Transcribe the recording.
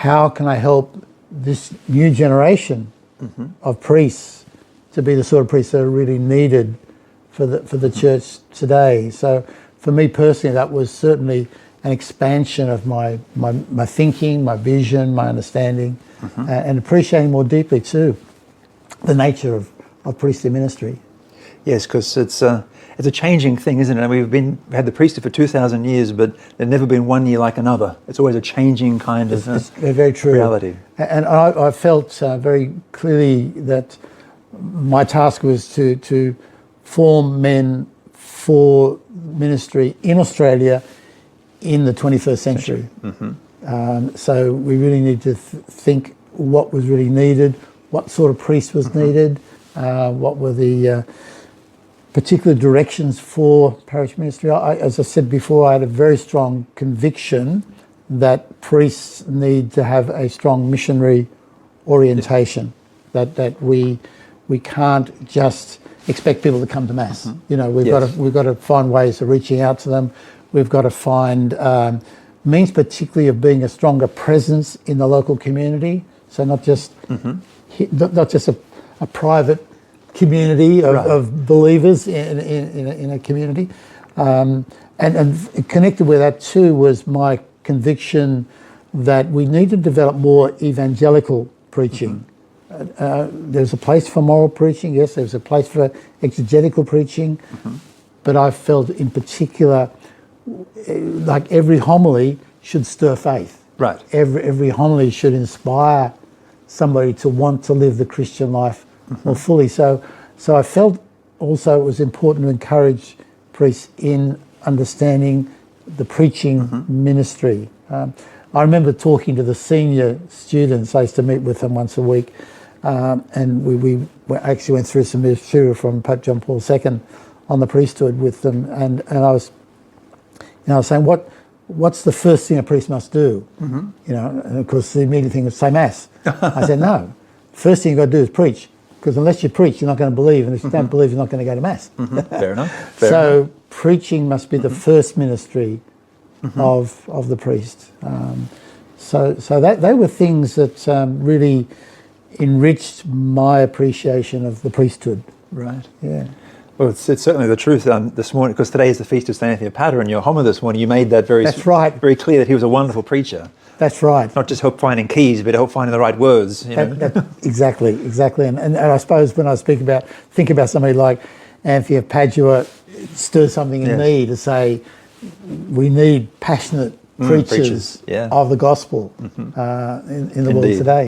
how can I help this new generation of priests to be the sort of priests that are really needed for the church today. So for me personally, that was certainly an expansion of my thinking, my vision, my understanding, and appreciating more deeply too the nature of priestly ministry. Yes, because it's a changing thing, isn't it? We've had the priesthood for 2,000 years, but there's never been one year like another. It's always a changing kind of it's very true. reality. And I felt very clearly that my task was to form men for ministry in Australia in the 21st century. So we really need to think what was really needed, what sort of priest was needed, what were the particular directions for parish ministry. As I said before, I had a very strong conviction that priests need to have a strong missionary orientation, that we can't just expect people to come to Mass. You know, we've got to find ways of reaching out to them. We've got to find means particularly of being a stronger presence in the local community. So not just a private community of believers in a community. And connected with that too was my conviction that we need to develop more evangelical preaching. There's a place for moral preaching, yes, there's a place for exegetical preaching, but I felt in particular like every homily should stir faith. Right. Every homily should inspire somebody to want to live the Christian life more fully. So I felt also it was important to encourage priests in understanding the preaching ministry. I remember talking to the senior students. I used to meet with them once a week, and we actually went through some material from Pope John Paul II on the priesthood with them, and I was saying, what's the first thing a priest must do? You know, and of course the immediate thing was say Mass. I said, no, first thing you've got to do is preach, because unless you preach, you're not going to believe, and if you don't believe, you're not going to go to Mass. Fair enough. So preaching must be the first ministry of the priest. So that they were things that really enriched my appreciation of the priesthood. Right. Yeah. Well, it's certainly the truth this morning, because today is the feast of St. Anthony of Padua, and your homily this morning, you made that very clear that he was a wonderful preacher. That's right. Not just help finding keys, but help finding the right words. Exactly. And I suppose when I think about somebody like Anthony of Padua, it stirs something in me to say we need passionate preachers of the gospel in the world today.